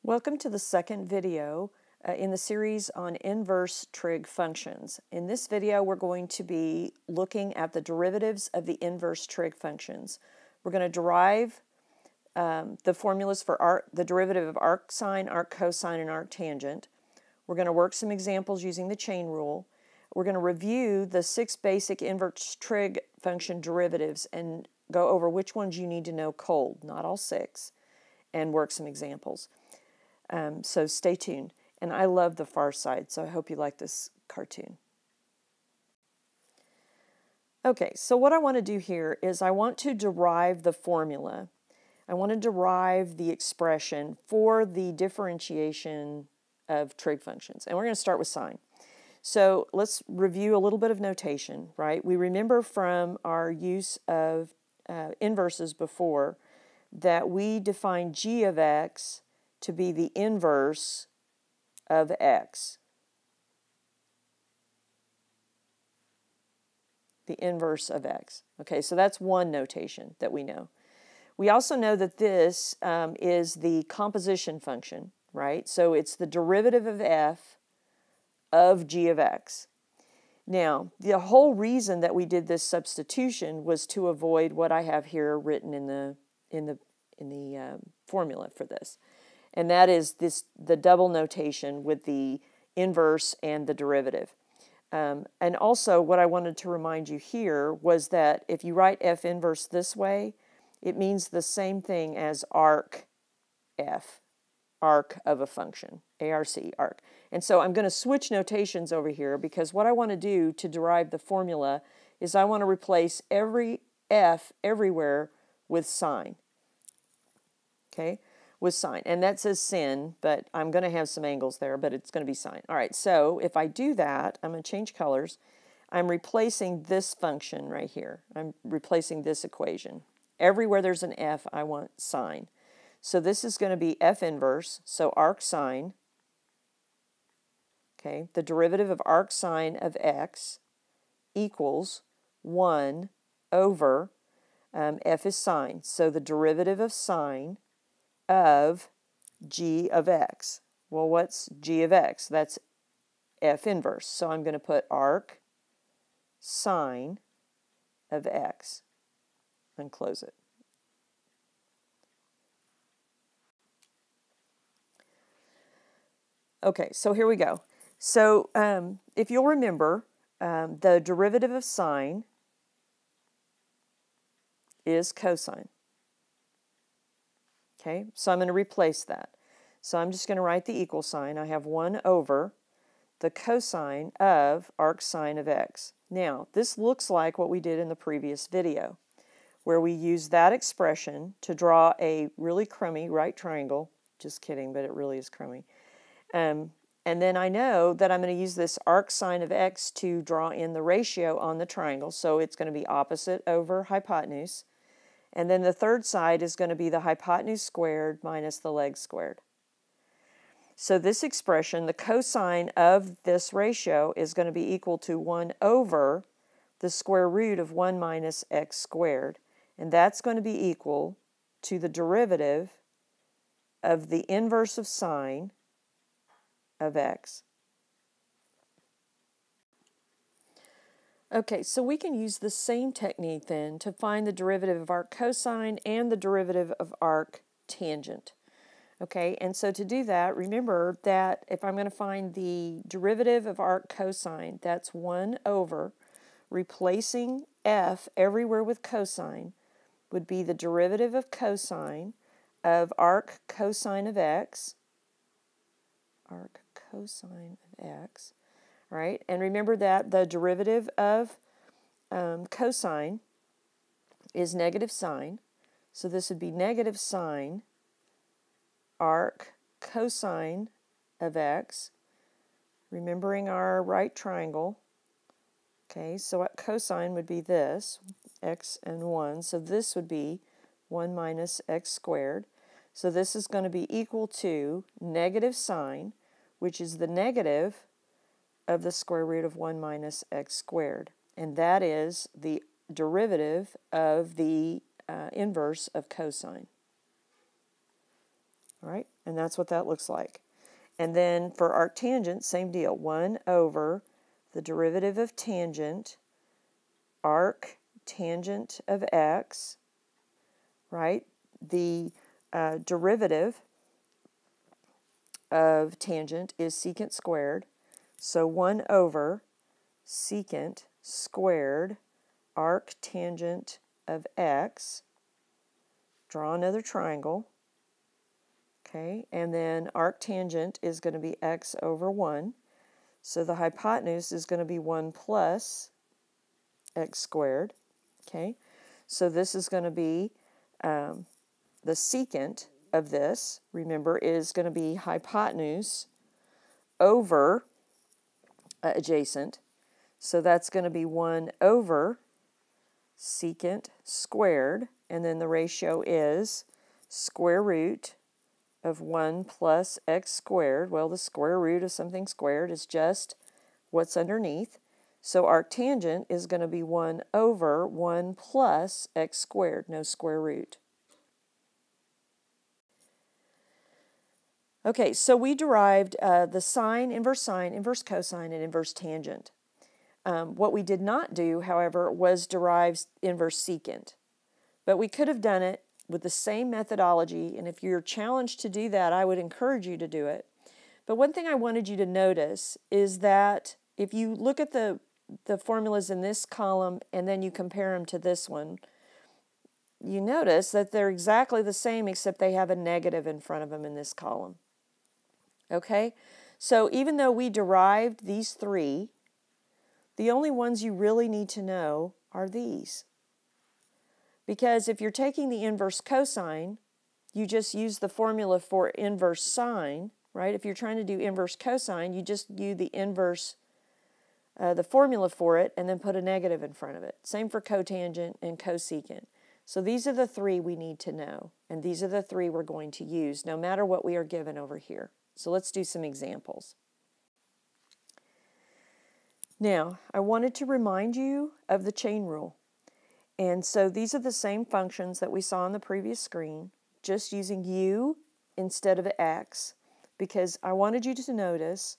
Welcome to the second video in the series on inverse trig functions. In this video, we're going to be looking at the derivatives of the inverse trig functions. We're going to derive the formulas for the derivative of arcsine, arccosine, and arctangent. We're going to work some examples using the chain rule. We're going to review the 6 basic inverse trig function derivatives and go over which ones you need to know cold, not all 6, and work some examples. So stay tuned. And I love the Far Side, so I hope you like this cartoon. Okay, so what I want to do here is I want to derive the formula. I want to derive the expression for the differentiation of trig functions. And we're going to start with sine. So let's review a little bit of notation, right? We remember from our use of inverses before that we define g of x to be the inverse of x. The inverse of x. Okay, so that's one notation that we know. We also know that this is the composition function, right? So it's the derivative of f of g of x. Now, the whole reason that we did this substitution was to avoid what I have here written in the formula for this. And that is the double notation with the inverse and the derivative. And also what I wanted to remind you here was that if you write f inverse this way, it means the same thing as arc f, arc of a function, arc, arc. And so I'm going to switch notations over here because what I want to do to derive the formula is I want to replace every f everywhere with sine. Okay? With sine, and that says sin, but I'm going to have some angles there, but it's going to be sine. All right, so if I do that, I'm going to change colors. I'm replacing this function right here. I'm replacing this equation. Everywhere there's an f, I want sine. So this is going to be f inverse, so arcsine, okay, the derivative of arcsine of x equals 1 over, f is sine, so the derivative of sine of g of x. Well, what's g of x? That's f inverse. So I'm going to put arc sine of x and close it. Okay, so here we go. So if you'll remember, the derivative of sine is cosine. Okay, so I'm going to replace that. So I'm just going to write the equal sign. I have 1 over the cosine of arcsine of x. Now, this looks like what we did in the previous video, where we used that expression to draw a really crummy right triangle. Just kidding, but it really is crummy. And then I know that I'm going to use this arcsine of x to draw in the ratio on the triangle, so it's going to be opposite over hypotenuse. And then the third side is going to be the hypotenuse squared minus the leg squared. So this expression, the cosine of this ratio, is going to be equal to 1 over the square root of 1 minus x squared. And that's going to be equal to the derivative of the inverse of sine of x. Okay, so we can use the same technique then to find the derivative of arccosine and the derivative of arctangent. Okay, and so to do that, remember that if I'm going to find the derivative of arccosine, that's 1 over, replacing f everywhere with cosine, would be the derivative of cosine of arccosine of x, arccosine of x. Right? And remember that the derivative of cosine is negative sine. So this would be negative sine arc cosine of x. Remembering our right triangle. Okay, so what cosine would be this, x and 1. So this would be 1 minus x squared. So this is going to be equal to negative sine, which is the negative of the square root of 1 minus x squared. And that is the derivative of the inverse of cosine. All right, and that's what that looks like. And then for arctangent, same deal. 1 over the derivative of tangent, arctangent of x, right? The derivative of tangent is secant squared. So 1 over secant squared arctangent of x. Draw another triangle. Okay, and then arctangent is going to be x over 1. So the hypotenuse is going to be 1 plus x squared. Okay, so this is going to be the secant of this, remember, is going to be hypotenuse over adjacent. So that's going to be 1 over secant squared, and then the ratio is square root of 1 plus x squared. Well, the square root of something squared is just what's underneath. So arctangent is going to be 1 over 1 plus x squared, no square root. Okay, so we derived the sine, inverse cosine, and inverse tangent. What we did not do, however, was derive inverse secant. But we could have done it with the same methodology, and if you're challenged to do that, I would encourage you to do it. But one thing I wanted you to notice is that if you look at the formulas in this column and then you compare them to this one, you notice that they're exactly the same except they have a negative in front of them in this column. Okay, so even though we derived these three, the only ones you really need to know are these. Because if you're taking the inverse cosine, you just use the formula for inverse sine, right? If you're trying to do inverse cosine, you just use the inverse, the formula for it, and then put a negative in front of it. Same for cotangent and cosecant. So these are the three we need to know, and these are the three we're going to use, no matter what we are given over here. So let's do some examples. Now, I wanted to remind you of the chain rule. And so these are the same functions that we saw on the previous screen, just using u instead of x, because I wanted you to notice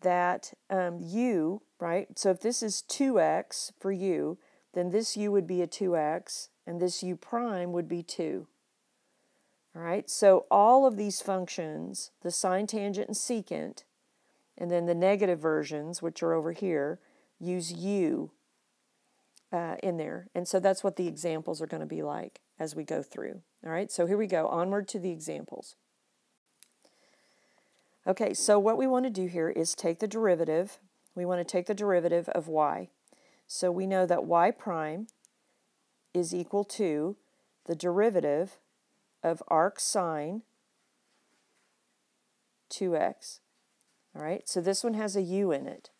that u, right, so if this is 2x for u, then this u would be a 2x, and this u prime would be 2. All right, so all of these functions, the sine, tangent, and secant, and then the negative versions, which are over here, use u in there. And so that's what the examples are going to be like as we go through. All right, so here we go, onward to the examples. Okay, so what we want to do here is take the derivative. We want to take the derivative of y. So we know that y prime is equal to the derivative of arc sine 2x. All right, so this one has a u in it,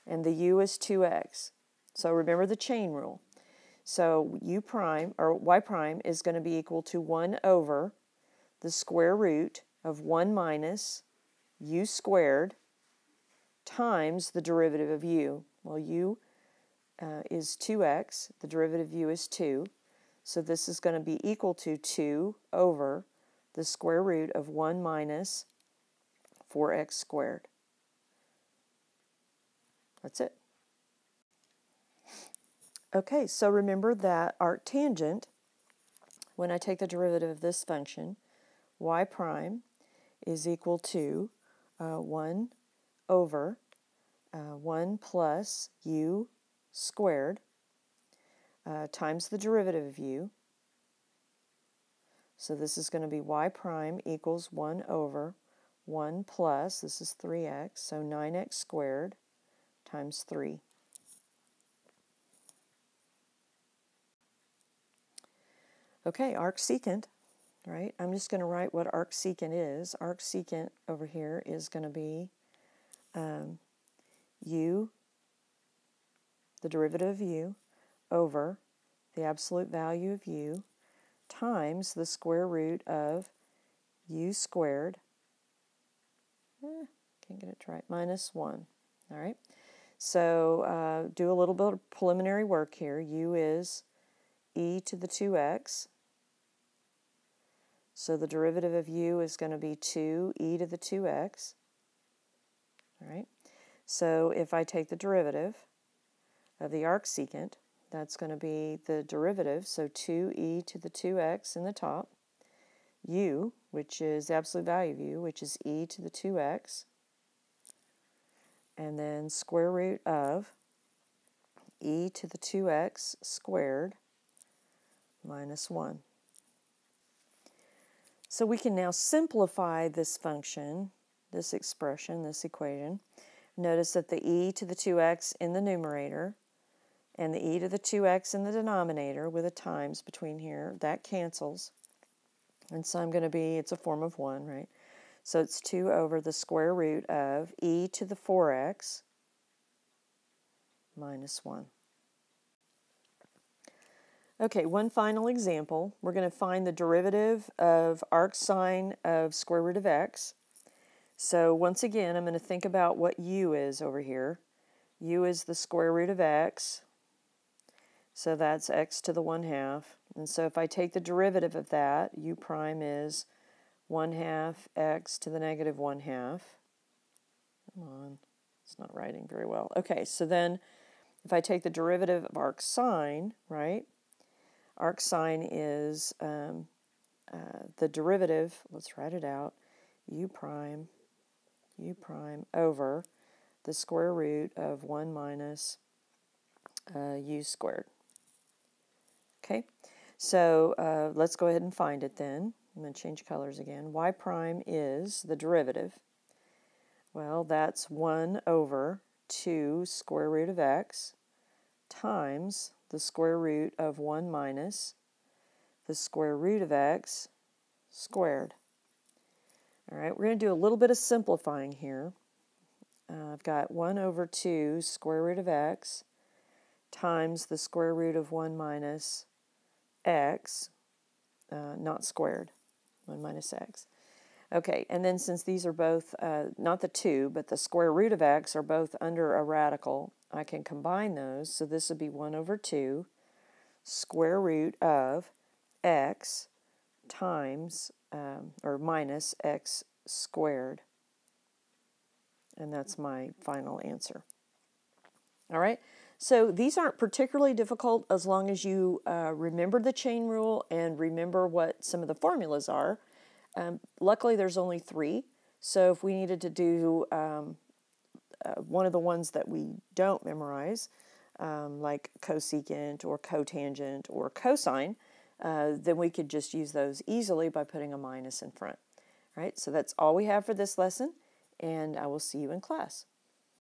and the u is 2x. So remember the chain rule. So u prime, or y prime, is going to be equal to 1 over the square root of 1 minus u squared times the derivative of u. Well, u is 2x, the derivative of u is 2. So this is going to be equal to 2 over the square root of 1 minus 4x squared. That's it. Okay, so remember that arctangent, when I take the derivative of this function, y prime is equal to 1 over 1 plus u squared times the derivative of u. So this is going to be y prime equals 1 over 1 plus, this is 3x, so 9x squared times 3. Okay, arcsecant, right? I'm just going to write what arcsecant is. Arcsecant over here is going to be u, the derivative of u, over the absolute value of u times the square root of u squared, can't get it right, minus 1. All right, so do a little bit of preliminary work here. U is e to the 2x So the derivative of u is going to be 2e to the 2x. All right. So if I take the derivative of the arcsecant, that's going to be the derivative, so 2e to the 2x in the top, u, which is the absolute value of u, which is e to the 2x, and then square root of e to the 2x squared minus 1. So we can now simplify this function, this expression, this equation. Notice that the e to the 2x in the numerator and the e to the 2x in the denominator with a times between here, that cancels. And so I'm going to be, it's a form of 1, right? So it's 2 over the square root of e to the 4x minus 1. Okay, one final example. We're going to find the derivative of arcsine of square root of x. So once again, I'm going to think about what u is over here. U is the square root of x, so that's x to the 1/2. And so if I take the derivative of that, u prime is 1/2 x to the negative 1/2. Come on, it's not writing very well. Okay, so then if I take the derivative of arcsine, right? Arcsine is the derivative, let's write it out, u prime over the square root of 1 minus u squared. Okay, so let's go ahead and find it then. I'm going to change colors again. Y prime is the derivative. Well, that's 1 over 2 square root of x times the square root of 1 minus the square root of x squared. All right, we're going to do a little bit of simplifying here. I've got 1 over 2 square root of x times the square root of 1 minus x, not squared, 1 minus x. Okay, and then since these are both, not the 2, but the square root of x are both under a radical, I can combine those. So this would be 1 over 2 square root of x times, or minus x squared. And that's my final answer. All right, so these aren't particularly difficult as long as you remember the chain rule and remember what some of the formulas are. Luckily, there's only 3, so if we needed to do one of the ones that we don't memorize, like cosecant or cotangent or cosine, then we could just use those easily by putting a minus in front. All right, so that's all we have for this lesson, and I will see you in class.